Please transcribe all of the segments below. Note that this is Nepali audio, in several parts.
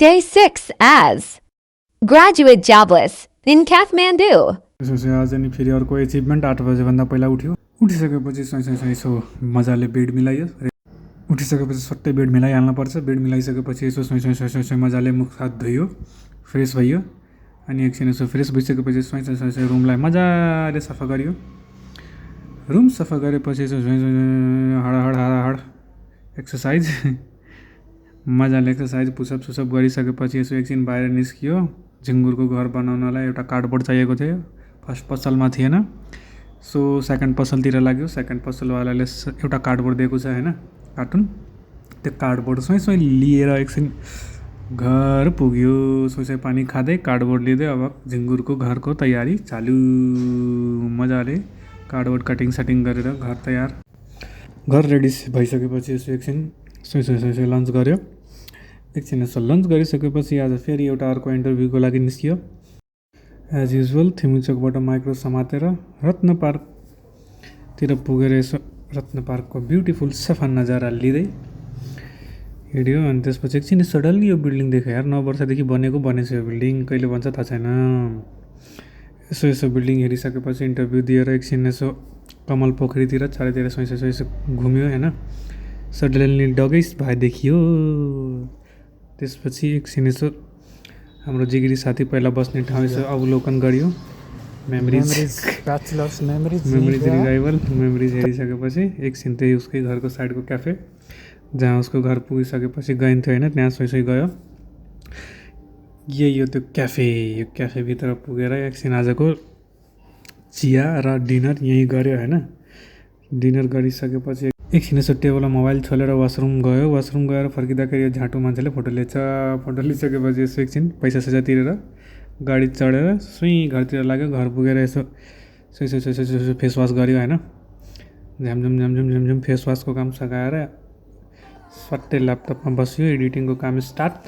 Day 6 as Graduate Jobless in Kathmandu. त्यसपछि आज नि फेरि अर्को एचिभमेन्ट 8 बजेभन्दा पहिला उठ्यो। उठिसकेपछि यसो मजाले बेड मिलायो। उठिसकेपछि सट्टै बेड मिलाइहाल्नुपर्छ। बेड मिलाइसकेपछि यसो मजाले मुख हात धोयो, फ्रेस भयो। अनि एकछिन यसो फ्रेस भइसकेपछि रुमलाई मजाले सफा गरियो। रुम सफा गरेपछि यसो हड एक्सर्साइज मजाले एक्सर्साइज पुसअप गरिसकेपछि यसो एकछिन बाहिर निस्कियो। झिङ्गुरको घर बनाउनलाई एउटा कार्डबोर्ड चाहिएको थियो। फर्स्ट पसलमा थिएन, सो सेकेन्ड पसलतिर लाग्यो। सेकेन्ड पसलवालाले एउटा कार्डबोर्ड दिएको छ होइन, कार्टुन। त्यो कार्डबोर्ड सोइ लिएर एकछिन घर पुग्यो। सोइ पानी खाँदै कार्डबोर्ड लिँदै अब झिङ्गुरको घरको तयारी चालु। मजाले कार्डबोर्ड कटिङ सेटिङ गरेर घर तयार। घर रेडी भइसकेपछि यसो एकछिन सोइ लन्च गऱ्यो। एकछिन यसो लन्च गरिसकेपछि आज फेरि एउटा अर्को इन्टरभ्यूको लागि निस्कियो। एज युजुअल थिमुचोकबाट माइक्रो समातेर रत्न पार्कतिर पुगेर यसो रत्न पार्कको ब्युटिफुल सफा नजारा लिँदै हिँड्यो। अनि त्यसपछि एकछिन सडनली यो बिल्डिङ देख्यो यार, 9 वर्षदेखि बनेछ यो बिल्डिङ, कहिले बन्छ थाहा छैन। यसो बिल्डिङ हेरिसकेपछि इन्टरभ्यू दिएर एकछिन यसो कमल पोखरीतिर चारैतिर यसो घुम्यो होइन। सडनली डगैस भए देखियो। त्यसपछि एकछिन यसो हाम्रो जिगिरी साथी पहिला बस्ने ठाउँ यसो अवलोकन गरियो। मेमोरिज रिभाइभल मेमोरिज हेरिसकेपछि एकछिन त्यही उसकै घरको साइडको क्याफे जहाँ उसको घर पुगिसकेपछि गइन्थ्यो होइन, त्यहाँ सोइ गयो। यही हो त्यो क्याफे। यो क्याफेभित्र पुगेर एकछिन आजको चिया र डिनर यहीँ गऱ्यो होइन। डिनर गरिसकेपछि एकछिन यसो टेबलमा मोबाइल छोलेर वासरुम गएर फर्किँदाखेरि यो झाँटो मान्छेले फोटो लिइसकेपछि यसो एकछिन पैसा तिरेर गाडी चढेर घरतिर लाग्यो। घर पुगेर यसो फेसवास गऱ्यो होइन। झ्यामझुम फेसवासको काम सघाएर सट्टै ल्यापटपमा बस्यो। एडिटिङको काम स्टार्ट।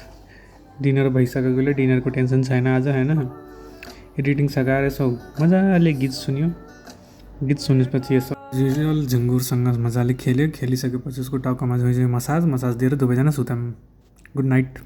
डिनर भइसकेकोले डिनरको टेन्सन छैन आज होइन। एडिटिङ सघाएर यसो मजाले गीत सुन्यो। गीत सुनेपछि यसो युजुअल झिङ्गुरसँग मजाले खेलिसकेपछि उसको टाउकोमा मसाज दिएर दुवैजना सुत्यौँ। Good night.